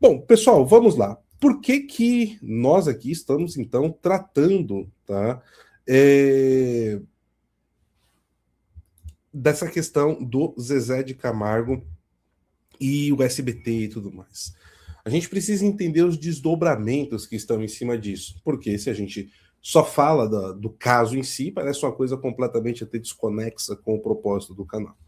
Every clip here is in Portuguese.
Bom, pessoal, vamos lá. Por que que nós aqui estamos, então, tratando, tá, dessa questão do Zezé de Camargo e o SBT e tudo mais? A gente precisa entender os desdobramentos que estão em cima disso, porque se a gente só fala do caso em si, parece uma coisa completamente até desconexa com o propósito do canal.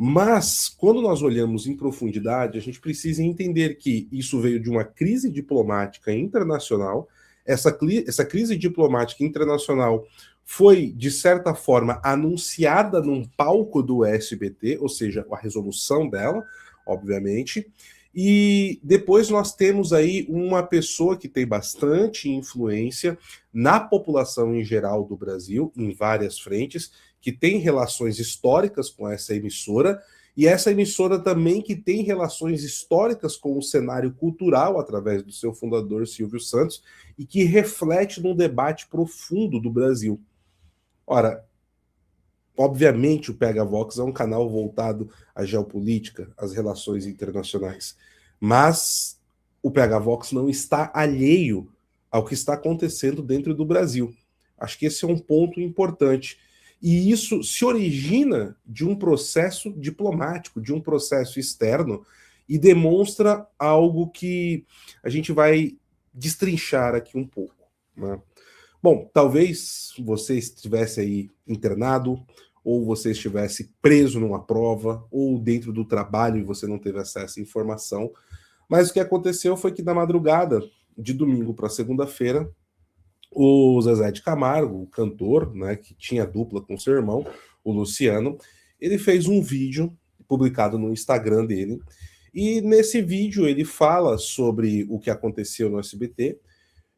Mas, quando nós olhamos em profundidade, a gente precisa entender que isso veio de uma crise diplomática internacional. Essa crise diplomática internacional foi, de certa forma, anunciada num palco do SBT, ou seja, a resolução dela, obviamente. E depois nós temos aí uma pessoa que tem bastante influência na população em geral do Brasil, em várias frentes, que tem relações históricas com essa emissora, e essa emissora também que tem relações históricas com o cenário cultural, através do seu fundador, Silvio Santos, e que reflete num debate profundo do Brasil. Ora, obviamente o PH Vox é um canal voltado à geopolítica, às relações internacionais, mas o PH Vox não está alheio ao que está acontecendo dentro do Brasil. Acho que esse é um ponto importante. E isso se origina de um processo diplomático, de um processo externo, e demonstra algo que a gente vai destrinchar aqui um pouco, né? Bom, talvez você estivesse aí internado, ou você estivesse preso numa prova, ou dentro do trabalho e você não teve acesso à informação. Mas o que aconteceu foi que na madrugada de domingo para segunda-feira, o Zezé de Camargo, o cantor, né, que tinha dupla com seu irmão, o Luciano, ele fez um vídeo publicado no Instagram dele, e nesse vídeo ele fala sobre o que aconteceu no SBT,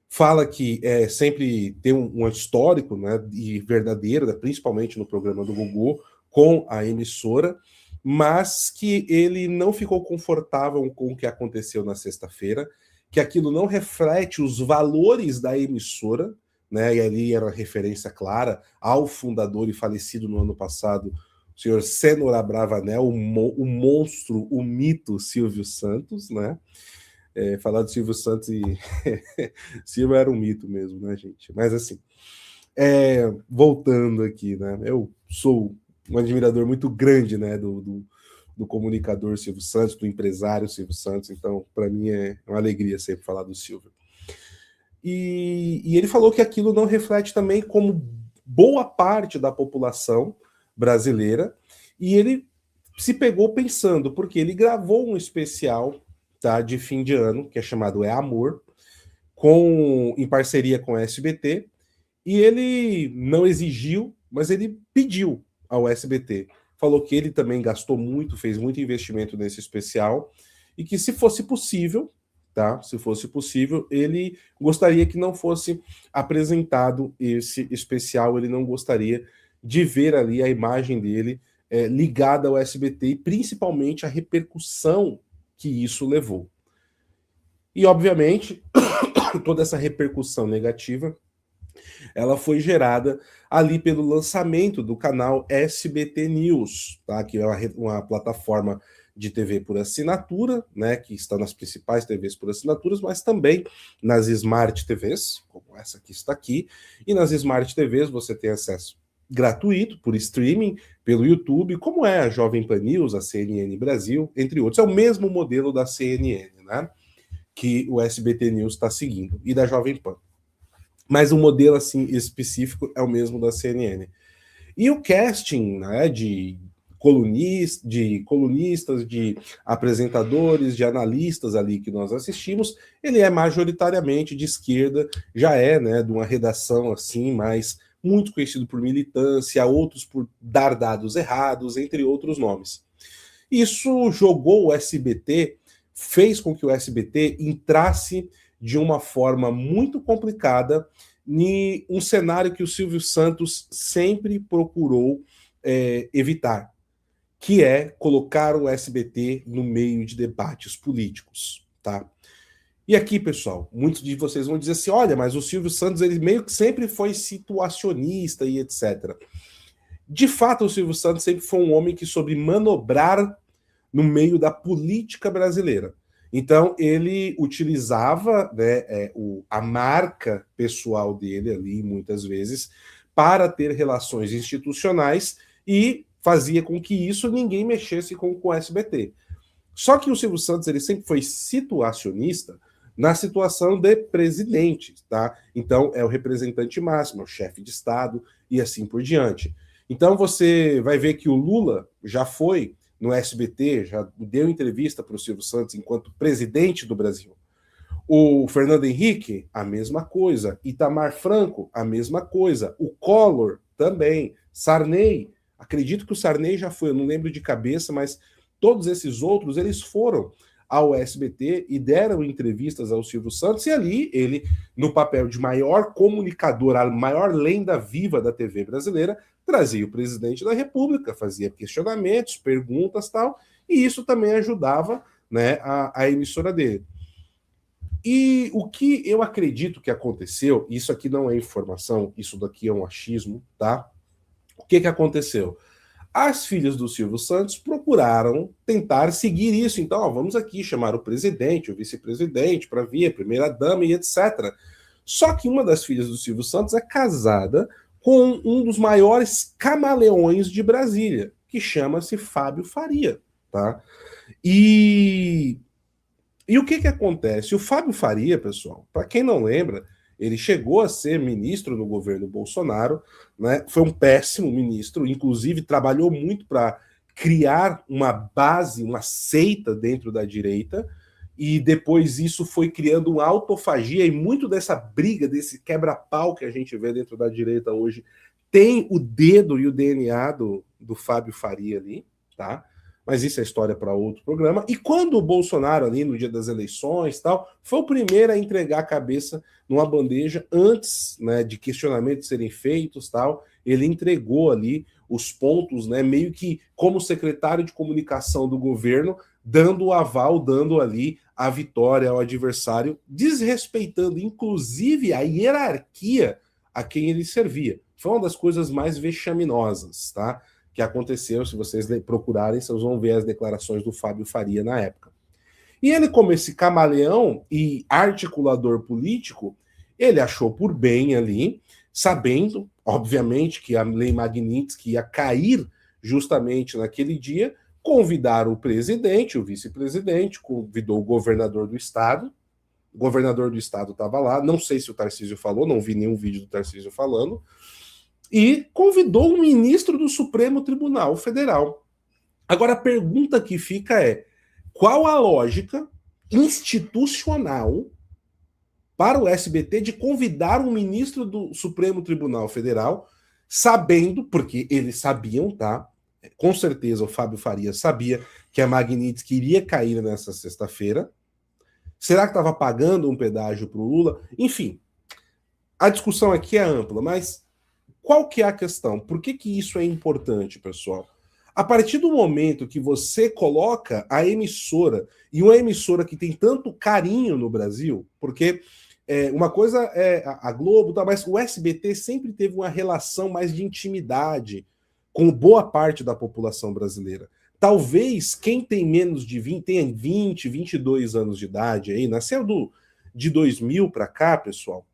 fala que sempre tem um histórico, né, e verdadeiro, né, principalmente no programa do Gugu, com a emissora, mas que ele não ficou confortável com o que aconteceu na sexta-feira, que aquilo não reflete os valores da emissora, né? E ali era referência clara ao fundador e falecido no ano passado, o senhor Cenoura Bravanel, o monstro, o mito Silvio Santos, né? Falar de Silvio Santos e Silvio era um mito mesmo, né, gente? Mas assim, voltando aqui, né? Eu sou um admirador muito grande, né, do comunicador Silvio Santos, do empresário Silvio Santos, então para mim é uma alegria sempre falar do Silvio. E ele falou que aquilo não reflete também como boa parte da população brasileira, e ele se pegou pensando, porque ele gravou um especial, tá, de fim de ano, que é chamado É Amor, em parceria com a SBT, e ele não exigiu, mas ele pediu ao SBT. Falou que ele também gastou muito, fez muito investimento nesse especial, e que se fosse possível, tá? Se fosse possível, ele gostaria que não fosse apresentado esse especial, ele não gostaria de ver ali a imagem dele ligada ao SBT e principalmente a repercussão que isso levou. E, obviamente, toda essa repercussão negativa ela foi gerada ali pelo lançamento do canal SBT News, tá? Que é uma plataforma de TV por assinatura, né, que está nas principais TVs por assinaturas, mas também nas Smart TVs, como essa que está aqui, e nas Smart TVs você tem acesso gratuito por streaming, pelo YouTube, como é a Jovem Pan News, a CNN Brasil, entre outros. É o mesmo modelo da CNN, né, que o SBT News está seguindo, e da Jovem Pan. Mas o modelo assim específico é o mesmo da CNN. E o casting, né, de colunistas, de apresentadores, de analistas ali que nós assistimos, ele é majoritariamente de esquerda, já é, né, de uma redação assim, mas muito conhecido por militância, outros por dar dados errados, entre outros nomes. Isso jogou o SBT, fez com que o SBT entrasse de uma forma muito complicada em um cenário que o Silvio Santos sempre procurou evitar, que é colocar o SBT no meio de debates políticos, tá? E aqui, pessoal, muitos de vocês vão dizer assim, olha, mas o Silvio Santos ele meio que sempre foi situacionista e etc. De fato, o Silvio Santos sempre foi um homem que soube manobrar no meio da política brasileira. Então, ele utilizava, né, a marca pessoal dele ali, muitas vezes, para ter relações institucionais e fazia com que isso ninguém mexesse com o SBT. Só que o Silvio Santos ele sempre foi situacionista na situação de presidente, tá? Então é o representante máximo, é o chefe de Estado e assim por diante. Então você vai ver que o Lula já foi no SBT, já deu entrevista para o Silvio Santos enquanto presidente do Brasil. O Fernando Henrique, a mesma coisa. Itamar Franco, a mesma coisa. O Collor também. Sarney, acredito que o Sarney já foi, eu não lembro de cabeça, mas todos esses outros, eles foram ao SBT e deram entrevistas ao Silvio Santos, e ali ele, no papel de maior comunicador, a maior lenda viva da TV brasileira, trazia o presidente da República, fazia questionamentos, perguntas tal, e isso também ajudava, né, a emissora dele. E o que eu acredito que aconteceu, isso aqui não é informação, isso daqui é um achismo, tá? O que aconteceu? As filhas do Silvio Santos procuraram tentar seguir isso. Então, ó, vamos aqui chamar o presidente, o vice-presidente para vir, a primeira-dama e etc. Só que uma das filhas do Silvio Santos é casada com um dos maiores camaleões de Brasília, que chama-se Fábio Faria, tá? E o que acontece? O Fábio Faria, pessoal, para quem não lembra, ele chegou a ser ministro no governo Bolsonaro, né? Foi um péssimo ministro, inclusive trabalhou muito para criar uma base, uma seita dentro da direita, e depois isso foi criando uma autofagia, e muito dessa briga, desse quebra-pau que a gente vê dentro da direita hoje, tem o dedo e o DNA do Fábio Faria ali, tá? Mas isso é história para outro programa. E quando o Bolsonaro, ali no dia das eleições tal, foi o primeiro a entregar a cabeça numa bandeja antes, né, de questionamentos serem feitos tal, ele entregou ali os pontos, né, meio que como secretário de comunicação do governo, dando o aval, dando ali a vitória ao adversário, desrespeitando inclusive a hierarquia a quem ele servia. Foi uma das coisas mais vexaminosas, tá? Que aconteceu, se vocês procurarem, vocês vão ver as declarações do Fábio Faria na época. E ele, como esse camaleão e articulador político, ele achou por bem ali, sabendo, obviamente, que a Lei Magnitsky ia cair justamente naquele dia, convidar o presidente, o vice-presidente, convidou o governador do estado estava lá, não sei se o Tarcísio falou, não vi nenhum vídeo do Tarcísio falando, e convidou o ministro do Supremo Tribunal Federal. Agora, a pergunta que fica é: qual a lógica institucional para o SBT de convidar um ministro do Supremo Tribunal Federal, sabendo, porque eles sabiam, tá? Com certeza o Fábio Faria sabia que a Magnitsky iria cair nessa sexta-feira. Será que estava pagando um pedágio para o Lula? Enfim, a discussão aqui é ampla, mas qual que é a questão? Por que isso é importante, pessoal? A partir do momento que você coloca a emissora, e uma emissora que tem tanto carinho no Brasil, porque uma coisa é a Globo, tá, mas o SBT sempre teve uma relação mais de intimidade com boa parte da população brasileira. Talvez quem tem menos de 20, tem 20, 22 anos de idade aí, nasceu de 2000 para cá, pessoal,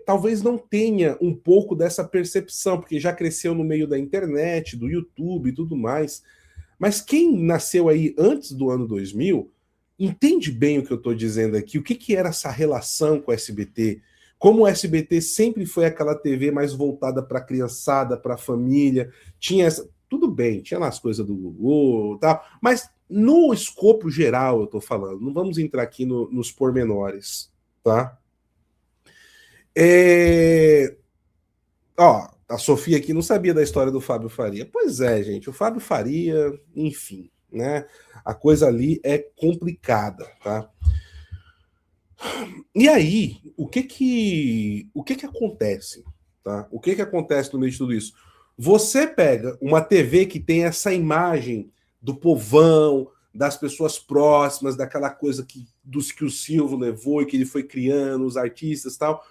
talvez não tenha um pouco dessa percepção, porque já cresceu no meio da internet, do YouTube e tudo mais. Mas quem nasceu aí antes do ano 2000, entende bem o que eu estou dizendo aqui, o que era essa relação com o SBT, como o SBT sempre foi aquela TV mais voltada para a criançada, para a família, tinha essa... Tudo bem, tinha lá as coisas do Gugu e tal, mas no escopo geral eu estou falando, não vamos entrar aqui nos pormenores, tá? Ó, a Sofia aqui não sabia da história do Fábio Faria. Pois é, gente, o Fábio Faria, enfim, né? A coisa ali é complicada, tá? E aí, o que acontece, tá? O que acontece no meio de tudo isso? Você pega uma TV que tem essa imagem do povão, das pessoas próximas, daquela coisa dos que o Silvio levou e que ele foi criando, os artistas e tal.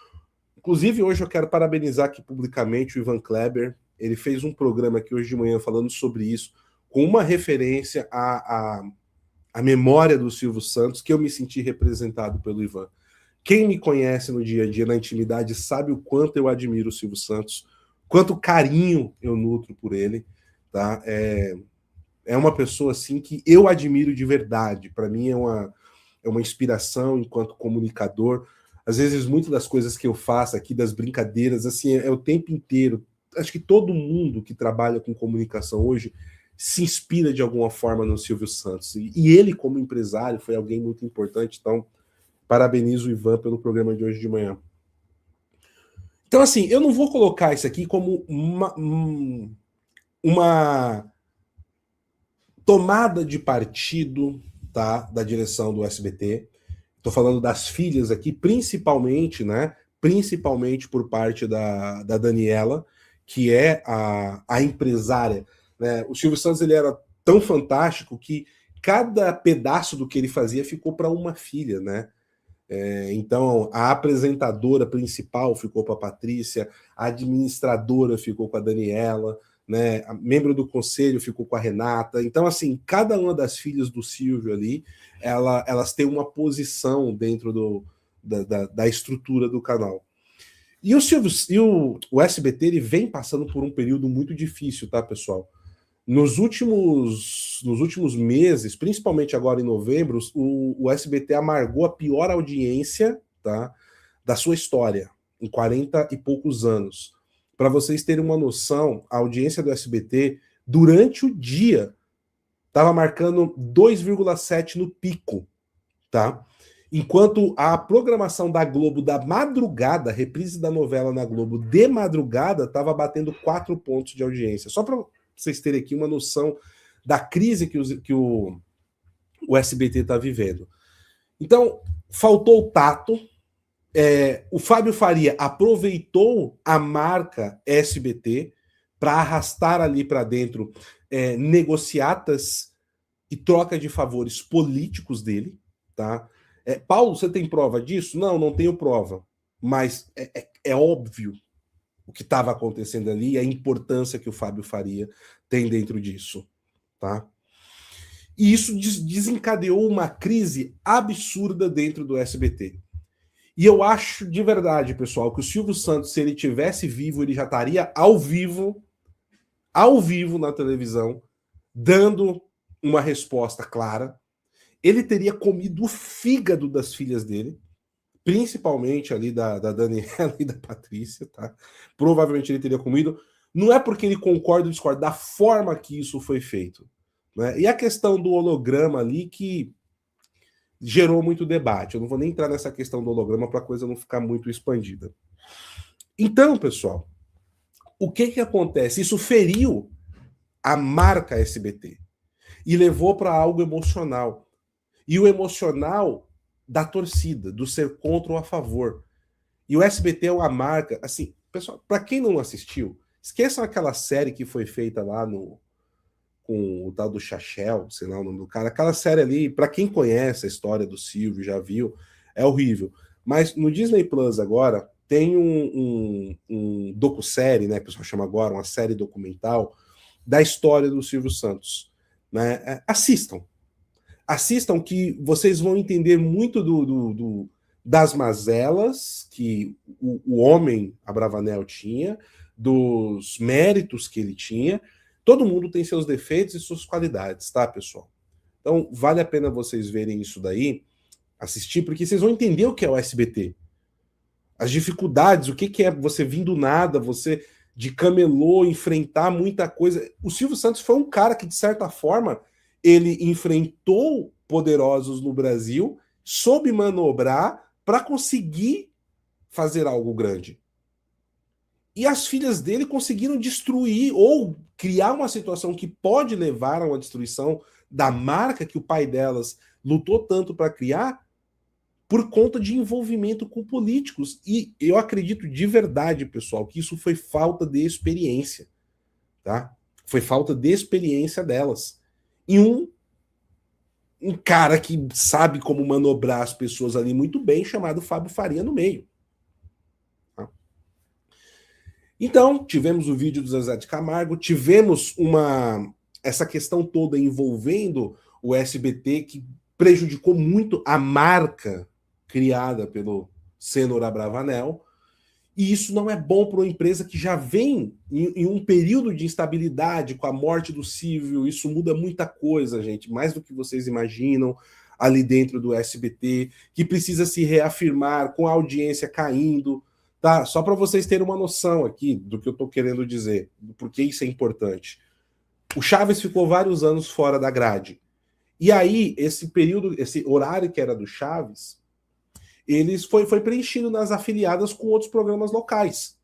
Inclusive, hoje eu quero parabenizar aqui publicamente o Ivan Kleber. Ele fez um programa aqui hoje de manhã falando sobre isso, com uma referência a memória do Silvio Santos que eu me senti representado pelo Ivan. Quem me conhece no dia a dia, na intimidade, sabe o quanto eu admiro o Silvio Santos, quanto carinho eu nutro por ele, tá? É uma pessoa assim que eu admiro de verdade. Para mim é uma inspiração enquanto comunicador. Às vezes, muitas das coisas que eu faço aqui, das brincadeiras, assim, é o tempo inteiro. Acho que todo mundo que trabalha com comunicação hoje se inspira de alguma forma no Silvio Santos. E ele, como empresário, foi alguém muito importante. Então, parabenizo o Ivan pelo programa de hoje de manhã. Então, assim, eu não vou colocar isso aqui como uma tomada de partido, tá, da direção do SBT. Estou falando das filhas aqui, principalmente, né? Principalmente por parte da Daniela, que é a empresária. Né? O Silvio Santos ele era tão fantástico que cada pedaço do que ele fazia ficou para uma filha, né? Então, a apresentadora principal ficou para a Patrícia, a administradora ficou com a Daniela, né? A membro do conselho ficou com a Renata. Então, assim, cada uma das filhas do Silvio ali, elas têm uma posição dentro da estrutura do canal. E o Silvio, o SBT ele vem passando por um período muito difícil, tá, pessoal? Nos últimos meses, principalmente agora em novembro, o SBT amargou a pior audiência, tá, da sua história, em 40 e poucos anos. Para vocês terem uma noção, a audiência do SBT, durante o dia, estava marcando 2,7 no pico, tá? Enquanto a programação da Globo da madrugada, a reprise da novela na Globo de madrugada, estava batendo 4 pontos de audiência. Só para vocês terem aqui uma noção da crise que o SBT está vivendo. Então, faltou o tato. O Fábio Faria aproveitou a marca SBT para arrastar ali para dentro negociatas e troca de favores políticos dele, tá? Paulo, você tem prova disso? Não, não tenho prova. Mas é óbvio o que estava acontecendo ali e a importância que o Fábio Faria tem dentro disso, tá? E isso desencadeou uma crise absurda dentro do SBT. E eu acho de verdade, pessoal, que o Silvio Santos, se ele tivesse vivo, ele já estaria ao vivo na televisão, dando uma resposta clara. Ele teria comido o fígado das filhas dele, principalmente ali da Daniela e da Patrícia, tá? Provavelmente ele teria comido. Não é porque ele concorda ou discorda da forma que isso foi feito, né? E a questão do holograma ali que gerou muito debate. Eu não vou nem entrar nessa questão do holograma para a coisa não ficar muito expandida. Então, pessoal, o que acontece? Isso feriu a marca SBT e levou para algo emocional. E o emocional da torcida, do ser contra ou a favor. E o SBT é uma marca, assim, pessoal, para quem não assistiu, esqueçam aquela série que foi feita lá com o tal do Chachel, sei lá o nome do cara, aquela série ali, para quem conhece a história do Silvio, já viu, é horrível. Mas no Disney Plus agora tem um docu-série, né, que o pessoal chama agora, uma série documental da história do Silvio Santos, né? Assistam que vocês vão entender muito das mazelas que o homem Abravanel tinha, dos méritos que ele tinha. Todo mundo tem seus defeitos e suas qualidades, tá, pessoal? Então, vale a pena vocês verem isso daí, assistir, porque vocês vão entender o que é o SBT. As dificuldades, o que é você vir do nada, você de camelô, enfrentar muita coisa. O Silvio Santos foi um cara que, de certa forma, ele enfrentou poderosos no Brasil, soube manobrar para conseguir fazer algo grande. E as filhas dele conseguiram destruir ou criar uma situação que pode levar a uma destruição da marca que o pai delas lutou tanto para criar por conta de envolvimento com políticos. E eu acredito de verdade, pessoal, que isso foi falta de experiência, tá? Foi falta de experiência delas. E um cara que sabe como manobrar as pessoas ali muito bem, chamado Fábio Faria no meio. Tá? Então, tivemos o vídeo do Zezé de Camargo, tivemos essa questão toda envolvendo o SBT, que prejudicou muito a marca criada pelo Cênor Abravanel, e isso não é bom para uma empresa que já vem em um período de instabilidade com a morte do Silvio. Isso muda muita coisa, gente, mais do que vocês imaginam ali dentro do SBT, que precisa se reafirmar com a audiência caindo, tá? Só para vocês terem uma noção aqui do que eu estou querendo dizer, do porquê isso é importante. O Chaves ficou vários anos fora da grade. E aí, esse período, esse horário que era do Chaves, foi preenchido nas afiliadas com outros programas locais.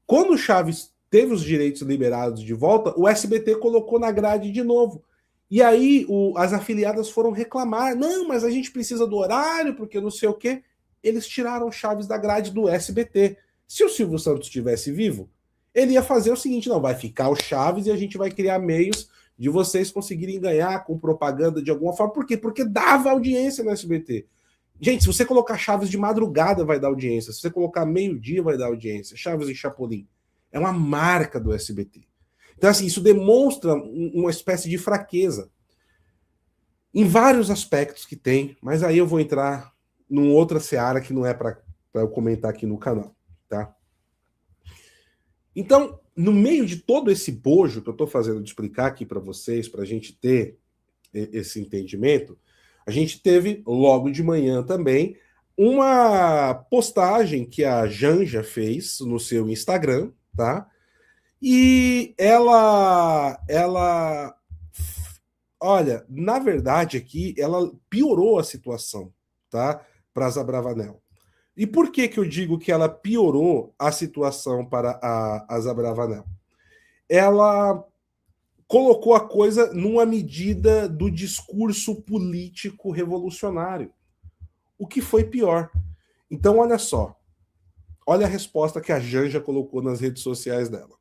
Quando o Chaves teve os direitos liberados de volta, o SBT colocou na grade de novo. E aí as afiliadas foram reclamar. Não, mas a gente precisa do horário, porque não sei o quê. Eles tiraram o Chaves da grade do SBT. Se o Silvio Santos estivesse vivo, ele ia fazer o seguinte: não, vai ficar o Chaves e a gente vai criar meios de vocês conseguirem ganhar com propaganda de alguma forma. Por quê? Porque dava audiência no SBT. Gente, se você colocar Chaves de madrugada, vai dar audiência. Se você colocar meio-dia, vai dar audiência. Chaves e Chapolin. É uma marca do SBT. Então, assim, isso demonstra uma espécie de fraqueza em vários aspectos que tem, mas aí eu vou entrar numa outra seara que não é para eu comentar aqui no canal, tá? Então, no meio de todo esse bojo que eu estou fazendo de explicar aqui para vocês, para a gente ter esse entendimento, a gente teve logo de manhã também uma postagem que a Janja fez no seu Instagram, tá? E olha, na verdade aqui ela piorou a situação, tá? Para a Abravanel. E por que eu digo que ela piorou a situação para a Abravanel? Ela colocou a coisa numa medida do discurso político revolucionário, o que foi pior. Então, olha só, olha a resposta que a Janja colocou nas redes sociais dela.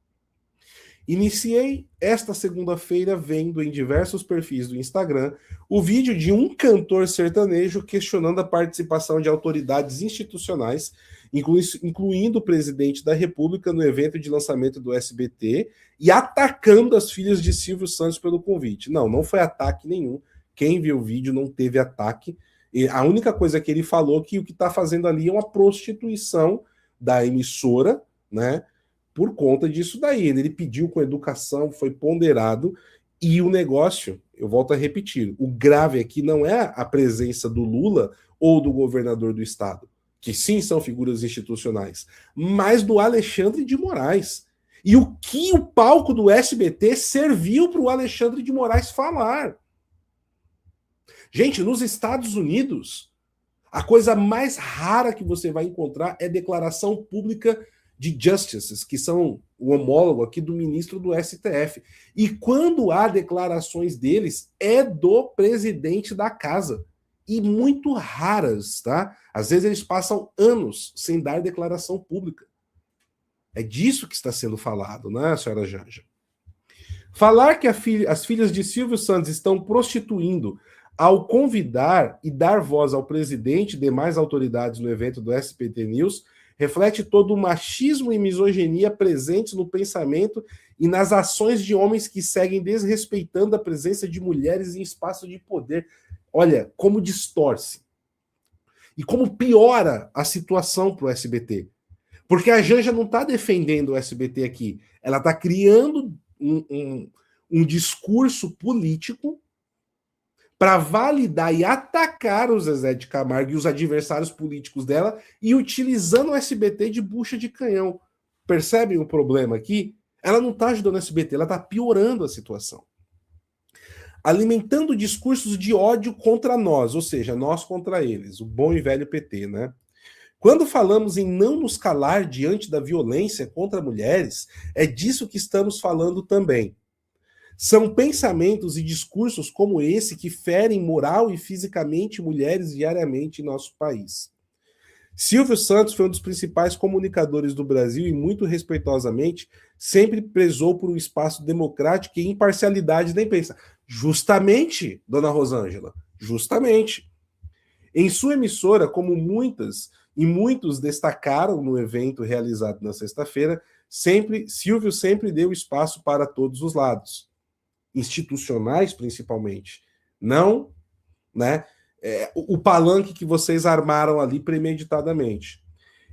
Iniciei esta segunda-feira vendo em diversos perfis do Instagram o vídeo de um cantor sertanejo questionando a participação de autoridades institucionais, incluindo o presidente da República, no evento de lançamento do SBT e atacando as filhas de Silvio Santos pelo convite. Não foi ataque nenhum. Quem viu o vídeo não teve ataque. E a única coisa que ele falou é que o que está fazendo ali é uma prostituição da emissora, né? Por conta disso daí. Ele pediu com educação, foi ponderado, e o negócio, eu volto a repetir, o grave aqui não é a presença do Lula ou do governador do estado, que sim são figuras institucionais, mas do Alexandre de Moraes. E o que o palco do SBT serviu para o Alexandre de Moraes falar. Gente, nos Estados Unidos, a coisa mais rara que você vai encontrar é declaração pública de justices, que são o homólogo aqui do ministro do STF. E quando há declarações deles, é do presidente da casa. E muito raras, tá? Às vezes eles passam anos sem dar declaração pública. É disso que está sendo falado, né, senhora Janja? Falar que as filhas de Silvio Santos estão prostituindo ao convidar e dar voz ao presidente e demais autoridades no evento do SBT News reflete todo o machismo e misoginia presentes no pensamento e nas ações de homens que seguem desrespeitando a presença de mulheres em espaço de poder. Olha, como distorce. E como piora a situação para o SBT. Porque a Janja não está defendendo o SBT aqui. Ela está criando um discurso político para validar e atacar o Zezé de Camargo e os adversários políticos dela e utilizando o SBT de bucha de canhão. Percebem o problema aqui? Ela não está ajudando o SBT, ela está piorando a situação. Alimentando discursos de ódio contra nós, ou seja, nós contra eles, o bom e velho PT, né? Quando falamos em não nos calar diante da violência contra mulheres, é disso que estamos falando também. São pensamentos e discursos como esse que ferem moral e fisicamente mulheres diariamente em nosso país. Silvio Santos foi um dos principais comunicadores do Brasil e, muito respeitosamente, sempre prezou por um espaço democrático e imparcialidade da imprensa. Justamente, dona Rosângela, justamente. Em sua emissora, como muitos destacaram no evento realizado na sexta-feira, Silvio sempre deu espaço para todos os lados, institucionais principalmente, não, né, o palanque que vocês armaram ali premeditadamente.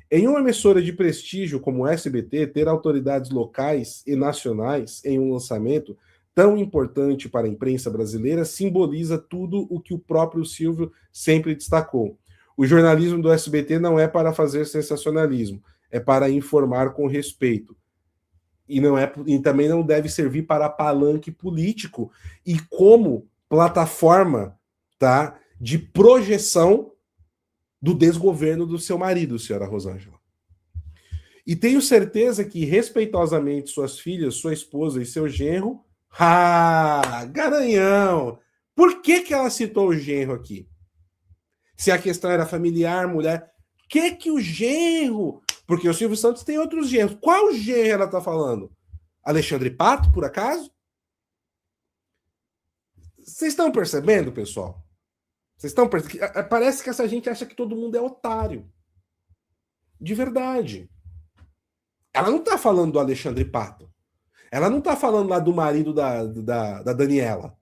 Em uma emissora de prestígio como o SBT, ter autoridades locais e nacionais em um lançamento tão importante para a imprensa brasileira simboliza tudo o que o próprio Silvio sempre destacou. O jornalismo do SBT não é para fazer sensacionalismo, é para informar com respeito. E também não deve servir para palanque político e como plataforma, tá, de projeção do desgoverno do seu marido, senhora Rosângela. E tenho certeza que, respeitosamente, suas filhas, sua esposa e seu genro... Ah, garanhão! Por que ela citou o genro aqui? Se a questão era familiar, mulher... que o genro... Porque o Silvio Santos tem outros genros. Qual genro ela está falando? Alexandre Pato, por acaso? Vocês estão percebendo, pessoal? Vocês estão percebendo? Parece que essa gente acha que todo mundo é otário. De verdade. Ela não está falando do Alexandre Pato. Ela não está falando lá do marido da Daniela,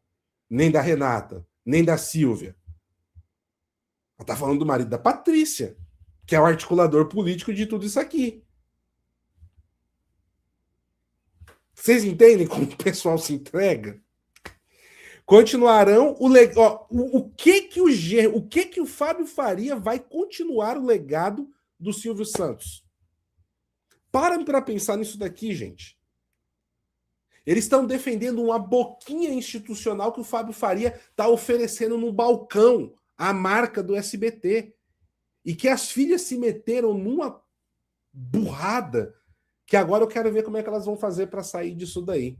nem da Renata, nem da Silvia. Ela está falando do marido da Patrícia, que é o articulador político de tudo isso aqui. Vocês entendem como o pessoal se entrega? Continuarão o que o Fábio Faria vai continuar o legado do Silvio Santos? Para pensar nisso daqui, gente. Eles estão defendendo uma boquinha institucional que o Fábio Faria está oferecendo no balcão, a marca do SBT. E que as filhas se meteram numa burrada que agora eu quero ver como é que elas vão fazer para sair disso daí.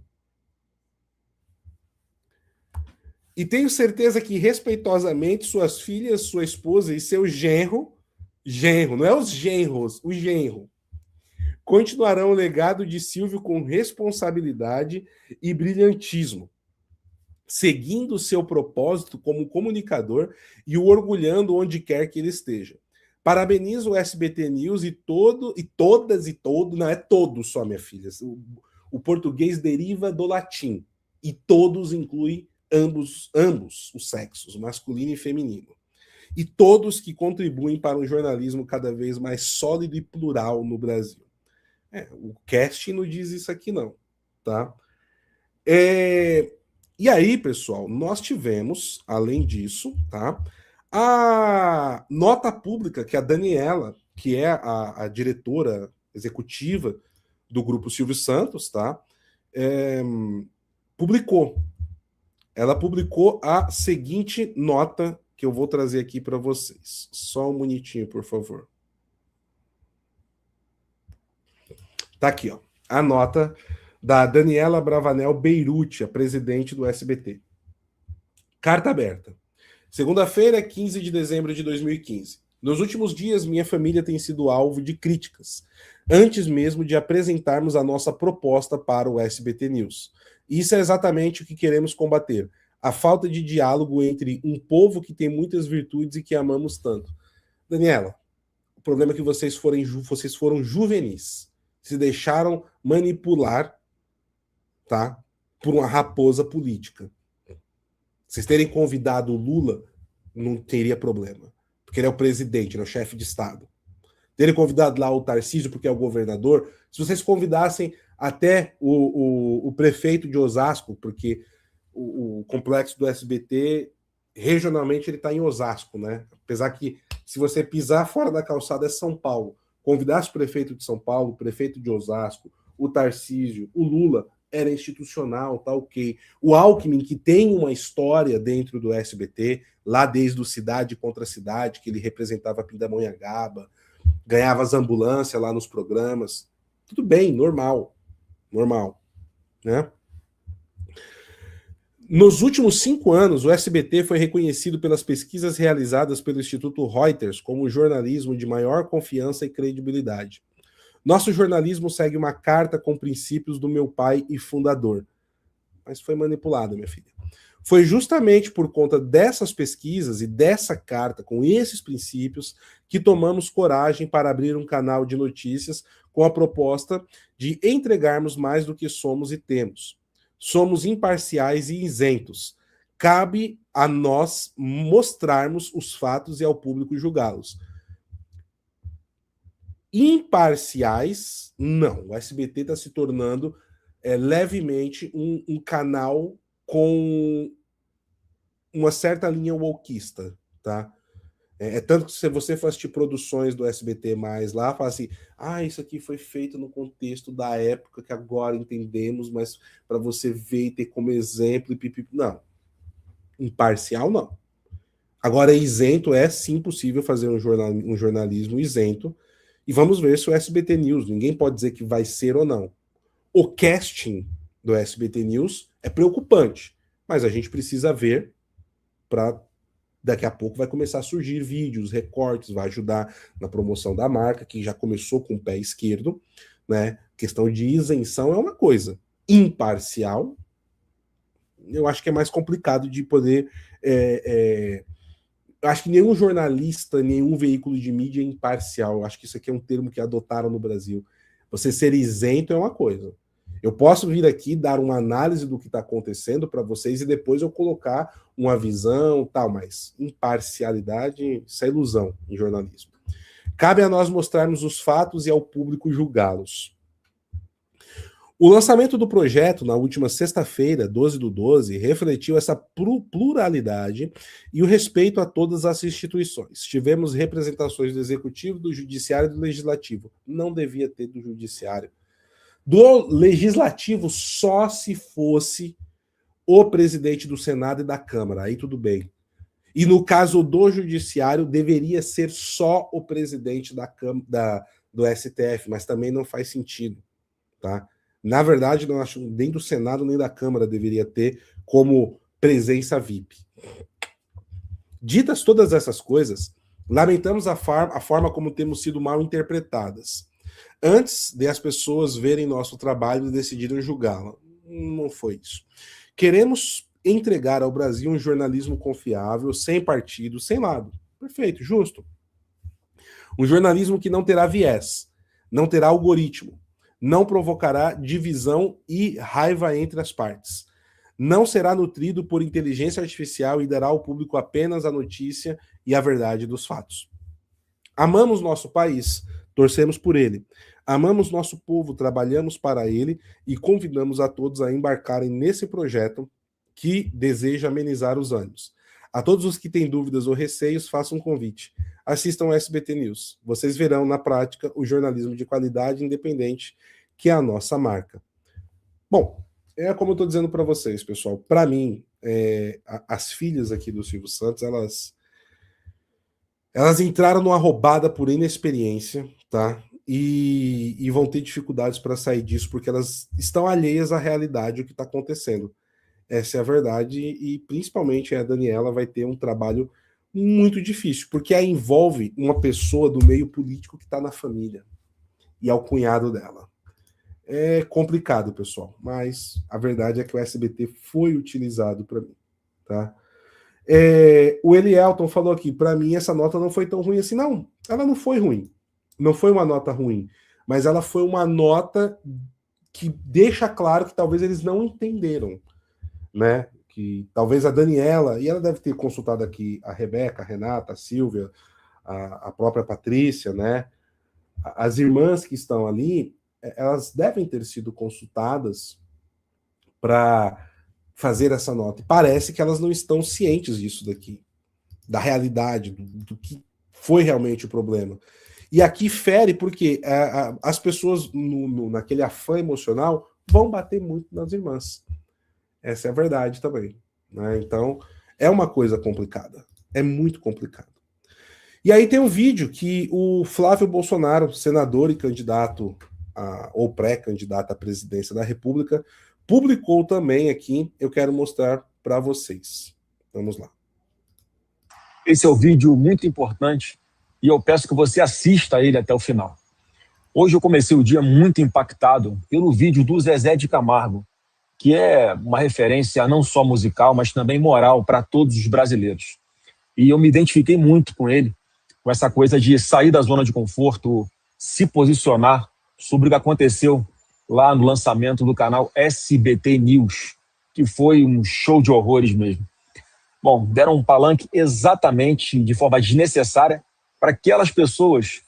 E tenho certeza que, respeitosamente, suas filhas, sua esposa e seu genro, não é os genros, o genro, continuarão o legado de Silvio com responsabilidade e brilhantismo, seguindo seu propósito como comunicador e o orgulhando onde quer que ele esteja. Parabenizo o SBT News e todos, não é todos só, minha filha. O português deriva do latim e todos inclui ambos os sexos, masculino e feminino. E todos que contribuem para um jornalismo cada vez mais sólido e plural no Brasil. O casting não diz isso aqui não, tá? E aí, pessoal, nós tivemos, além disso, tá, a nota pública que a Daniela, que é a diretora executiva do Grupo Silvio Santos, tá, publicou. Ela publicou a seguinte nota que eu vou trazer aqui para vocês. Só um minutinho, por favor. Tá aqui, ó, a nota da Daniela Bravanel Beirute, a presidente do SBT. Carta aberta. Segunda-feira, 15 de dezembro de 2015. Nos últimos dias, minha família tem sido alvo de críticas, antes mesmo de apresentarmos a nossa proposta para o SBT News. Isso é exatamente o que queremos combater. A falta de diálogo entre um povo que tem muitas virtudes e que amamos tanto. Daniela, o problema é que vocês foram juvenis. Se deixaram manipular, tá, por uma raposa política. Vocês terem convidado o Lula, não teria problema. Porque ele é o presidente, ele é o chefe de Estado. Terem convidado lá o Tarcísio, porque é o governador. Se vocês convidassem até o prefeito de Osasco, porque o complexo do SBT, regionalmente, ele está em Osasco, né? Apesar que, se você pisar fora da calçada, é São Paulo. Convidasse o prefeito de São Paulo, o prefeito de Osasco, o Tarcísio, o Lula, era institucional, tá ok. O Alckmin, que tem uma história dentro do SBT, lá desde o Cidade contra Cidade, que ele representava a Pindamonhangaba, ganhava as ambulâncias lá nos programas. Tudo bem, normal, né? Nos últimos 5 anos, o SBT foi reconhecido pelas pesquisas realizadas pelo Instituto Reuters como o jornalismo de maior confiança e credibilidade. Nosso jornalismo segue uma carta com princípios do meu pai e fundador. Mas foi manipulado, minha filha. Foi justamente por conta dessas pesquisas e dessa carta com esses princípios que tomamos coragem para abrir um canal de notícias com a proposta de entregarmos mais do que somos e temos. Somos imparciais e isentos. Cabe a nós mostrarmos os fatos e ao público julgá-los. Imparciais, não. O SBT está se tornando levemente um canal com uma certa linha wokista, tá? Tanto que se você for assistir produções do SBT+, lá, fala assim, isso aqui foi feito no contexto da época que agora entendemos, mas para você ver e ter como exemplo, não. Imparcial, não. Agora, isento, é sim possível fazer um jornalismo isento, e vamos ver se o SBT News, ninguém pode dizer que vai ser ou não. O casting do SBT News é preocupante, mas a gente precisa ver para daqui a pouco vai começar a surgir vídeos, recortes, vai ajudar na promoção da marca, que já começou com o pé esquerdo, né? Questão de isenção é uma coisa. Imparcial, eu acho que é mais complicado de poder... Eu acho que nenhum jornalista, nenhum veículo de mídia é imparcial. Eu acho que isso aqui é um termo que adotaram no Brasil. Você ser isento é uma coisa. Eu posso vir aqui dar uma análise do que está acontecendo para vocês e depois eu colocar uma visão, tal, mas imparcialidade, isso é ilusão em jornalismo. Cabe a nós mostrarmos os fatos e ao público julgá-los. O lançamento do projeto, na última sexta-feira, 12/12, refletiu essa pluralidade e o respeito a todas as instituições. Tivemos representações do Executivo, do Judiciário e do Legislativo. Não devia ter do Judiciário. Do Legislativo, só se fosse o presidente do Senado e da Câmara, aí tudo bem. E no caso do Judiciário, deveria ser só o presidente do STF, mas também não faz sentido, tá? Na verdade, não acho nem do Senado nem da Câmara deveria ter como presença VIP. Ditas todas essas coisas, lamentamos a forma como temos sido mal interpretadas. Antes de as pessoas verem nosso trabalho e decidirem julgá-la. Não foi isso. Queremos entregar ao Brasil um jornalismo confiável, sem partido, sem lado. Perfeito, justo. Um jornalismo que não terá viés, não terá algoritmo, não provocará divisão e raiva entre as partes. Não será nutrido por inteligência artificial e dará ao público apenas a notícia e a verdade dos fatos. Amamos nosso país, torcemos por ele. Amamos nosso povo, trabalhamos para ele e convidamos a todos a embarcarem nesse projeto que deseja amenizar os ânimos. A todos os que têm dúvidas ou receios, façam um convite. Assistam ao SBT News. Vocês verão na prática o jornalismo de qualidade independente, que é a nossa marca. Bom, é como eu estou dizendo para vocês, pessoal. Para mim, as filhas aqui do Silvio Santos, elas entraram numa roubada por inexperiência, tá? E vão ter dificuldades para sair disso, porque elas estão alheias à realidade, o que está acontecendo. Essa é a verdade, e principalmente a Daniela vai ter um trabalho muito difícil, porque aí envolve uma pessoa do meio político que está na família, e é o cunhado dela. É complicado, pessoal, mas a verdade é que o SBT foi utilizado para mim, tá? O Elielton falou aqui, para mim essa nota não foi tão ruim assim. Não, ela não foi ruim. Não foi uma nota ruim, mas ela foi uma nota que deixa claro que talvez eles não entenderam, né? Que talvez a Daniela, e ela deve ter consultado aqui a Rebeca, a Renata, a Silvia, a própria Patrícia, né? As irmãs que estão ali, elas devem ter sido consultadas para fazer essa nota. E parece que elas não estão cientes disso daqui, da realidade, do que foi realmente o problema. E aqui fere porque as pessoas, naquele afã emocional, vão bater muito nas irmãs. Essa é a verdade também, né? Então, é uma coisa complicada. É muito complicado. E aí tem um vídeo que o Flávio Bolsonaro, senador e candidato, ou pré-candidato à presidência da República, publicou também aqui. Eu quero mostrar para vocês. Vamos lá. Esse é um vídeo muito importante e eu peço que você assista ele até o final. Hoje eu comecei o dia muito impactado pelo vídeo do Zezé de Camargo, que é uma referência não só musical, mas também moral para todos os brasileiros. E eu me identifiquei muito com ele, com essa coisa de sair da zona de conforto, se posicionar sobre o que aconteceu lá no lançamento do canal SBT News, que foi um show de horrores mesmo. Bom, deram um palanque exatamente de forma desnecessária para aquelas pessoas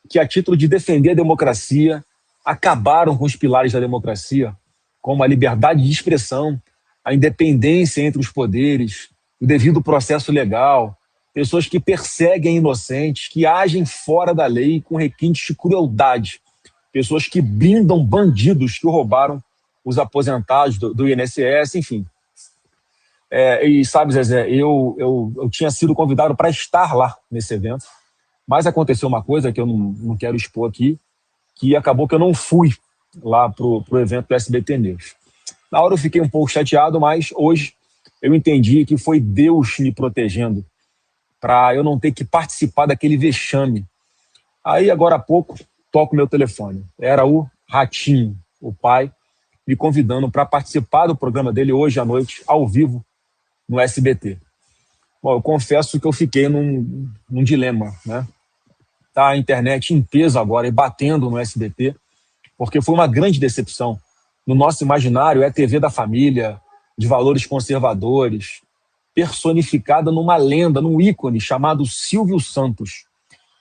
que, a título de defender a democracia, acabaram com os pilares da democracia, como a liberdade de expressão, a independência entre os poderes, o devido processo legal, pessoas que perseguem inocentes, que agem fora da lei com requintes de crueldade, pessoas que blindam bandidos que roubaram os aposentados do INSS, enfim. E sabe, Zezé, eu tinha sido convidado para estar lá nesse evento, mas aconteceu uma coisa que eu não quero expor aqui, que acabou que eu não fui lá pro evento do SBT News. Na hora eu fiquei um pouco chateado, mas hoje eu entendi que foi Deus me protegendo para eu não ter que participar daquele vexame. Aí, agora há pouco, toco meu telefone. Era o Ratinho, o pai, me convidando para participar do programa dele hoje à noite, ao vivo, no SBT. Bom, eu confesso que eu fiquei num dilema, né? Tá a internet em peso agora e batendo no SBT, porque foi uma grande decepção. No nosso imaginário é a TV da família, de valores conservadores, personificada numa lenda, num ícone chamado Silvio Santos.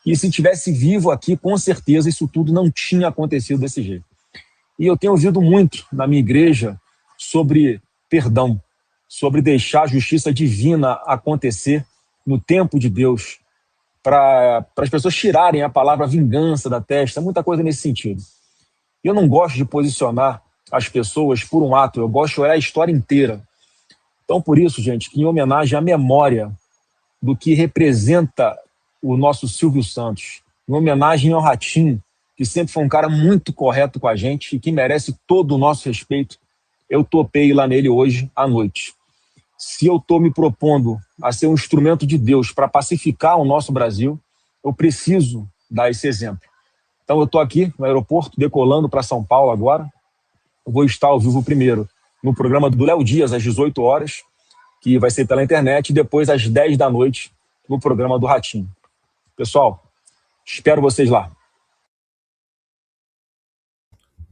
E se tivesse vivo aqui, com certeza isso tudo não tinha acontecido desse jeito. E eu tenho ouvido muito na minha igreja sobre perdão, sobre deixar a justiça divina acontecer no tempo de Deus, para as pessoas tirarem a palavra vingança da testa, muita coisa nesse sentido. Eu não gosto de posicionar as pessoas por um ato, eu gosto de olhar a história inteira. Então, por isso, gente, que em homenagem à memória do que representa o nosso Silvio Santos, em homenagem ao Ratinho, que sempre foi um cara muito correto com a gente e que merece todo o nosso respeito, eu topei ir lá nele hoje à noite. Se eu estou me propondo a ser um instrumento de Deus para pacificar o nosso Brasil, eu preciso dar esse exemplo. Então eu estou aqui no aeroporto, decolando para São Paulo agora. Eu vou estar ao vivo primeiro no programa do Léo Dias, às 18 horas, que vai ser pela internet, e depois às 10 da noite no programa do Ratinho. Pessoal, espero vocês lá.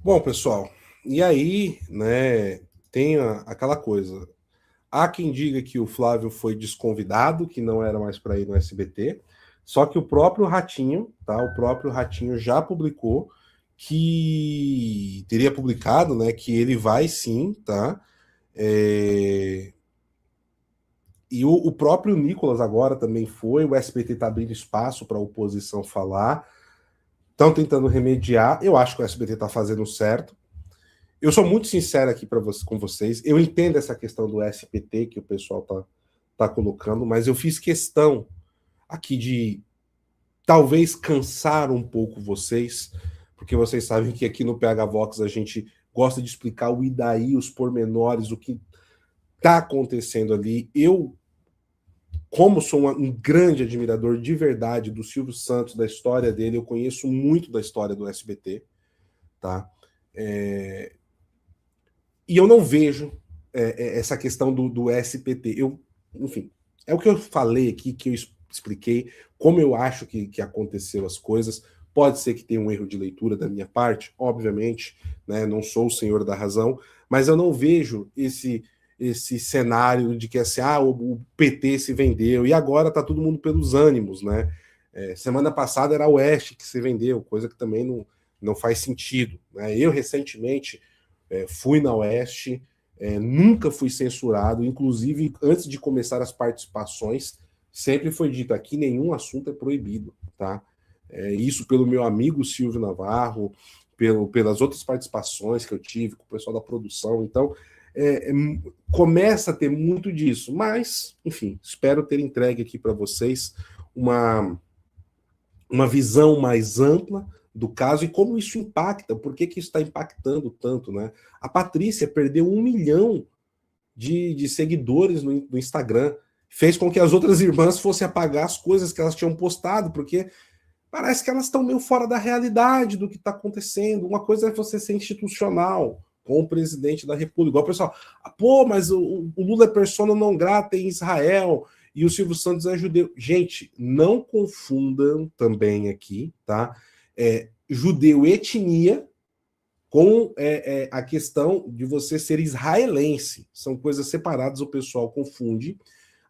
Bom, pessoal, e aí, né, tem aquela coisa. Há quem diga que o Flávio foi desconvidado, que não era mais para ir no SBT, só que o próprio Ratinho, tá? O próprio Ratinho já publicou que teria publicado, né, que ele vai sim, tá? E o próprio Nicolas agora também foi, o SBT está abrindo espaço para a oposição falar, estão tentando remediar, eu acho que o SBT está fazendo certo. Eu sou muito sincero aqui com vocês, eu entendo essa questão do SBT que o pessoal tá colocando, mas eu fiz questão aqui de talvez cansar um pouco vocês, porque vocês sabem que aqui no PH Vox a gente gosta de explicar o e daí, os pormenores, o que está acontecendo ali. Eu, como sou um grande admirador de verdade do Silvio Santos, da história dele, eu conheço muito da história do SBT, tá? E eu não vejo essa questão do SBT. Enfim, é o que eu falei aqui, que eu expliquei, como eu acho que aconteceu as coisas. Pode ser que tenha um erro de leitura da minha parte, obviamente, né? Não sou o senhor da razão, mas eu não vejo esse cenário de que assim, o PT se vendeu e agora tá todo mundo pelos ânimos, né? Semana passada era a Oeste que se vendeu, coisa que também não faz sentido, né? Eu recentemente fui na Oeste, nunca fui censurado, inclusive antes de começar as participações, sempre foi dito aqui nenhum assunto é proibido, tá? Isso pelo meu amigo Silvio Navarro, pelas outras participações que eu tive com o pessoal da produção, então começa a ter muito disso, mas, enfim, espero ter entregue aqui para vocês uma visão mais ampla do caso e como isso impacta, por que isso está impactando tanto, né? A Patrícia perdeu 1 milhão de seguidores no Instagram, fez com que as outras irmãs fossem apagar as coisas que elas tinham postado, porque parece que elas estão meio fora da realidade do que está acontecendo. Uma coisa é você ser institucional com o presidente da República. Igual o pessoal, pô, mas o Lula é persona não grata em Israel e o Silvio Santos é judeu. Gente, não confundam também aqui, tá? Judeu etnia com a questão de você ser israelense. São coisas separadas, o pessoal confunde.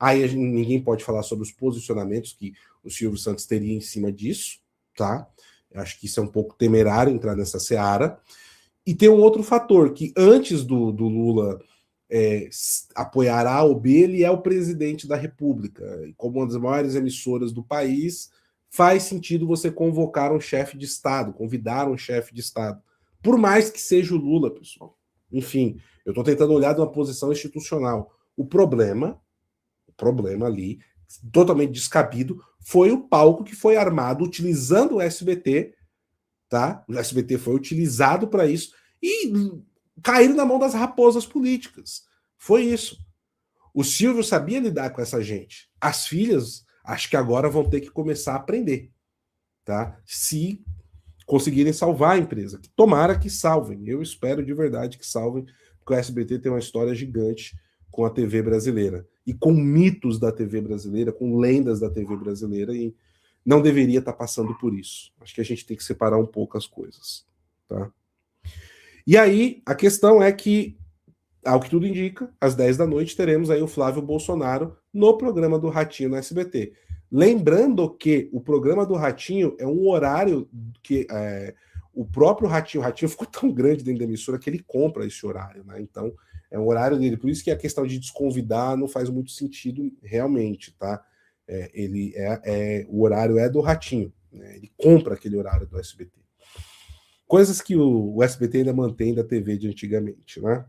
Aí ninguém pode falar sobre os posicionamentos que o Silvio Santos teria em cima disso, tá? Eu acho que isso é um pouco temerário entrar nessa seara. E tem um outro fator, que antes do Lula apoiar A ou B, ele é o presidente da República. E como uma das maiores emissoras do país, faz sentido você convocar um chefe de Estado, convidar um chefe de Estado. Por mais que seja o Lula, pessoal. Enfim, eu estou tentando olhar de uma posição institucional. O problema ali, totalmente descabido, foi o palco que foi armado utilizando o SBT, tá? O SBT foi utilizado para isso e caíram na mão das raposas políticas. Foi isso. O Silvio sabia lidar com essa gente. As filhas, acho que agora vão ter que começar a aprender, tá? Se conseguirem salvar a empresa. Tomara que salvem. Eu espero de verdade que salvem, porque o SBT tem uma história gigante com a TV brasileira e com mitos da TV brasileira, com lendas da TV brasileira, e não deveria estar passando por isso. Acho que a gente tem que separar um pouco as coisas, tá? E aí, a questão é que, ao que tudo indica, às 10 da noite teremos aí o Flávio Bolsonaro no programa do Ratinho no SBT. Lembrando que o programa do Ratinho é um horário que o próprio Ratinho ficou tão grande dentro da emissora que ele compra esse horário, né? Então, é um horário dele. Por isso que a questão de desconvidar não faz muito sentido realmente, tá? O horário é do Ratinho, né? Ele compra aquele horário do SBT. Coisas que o SBT ainda mantém da TV de antigamente, né?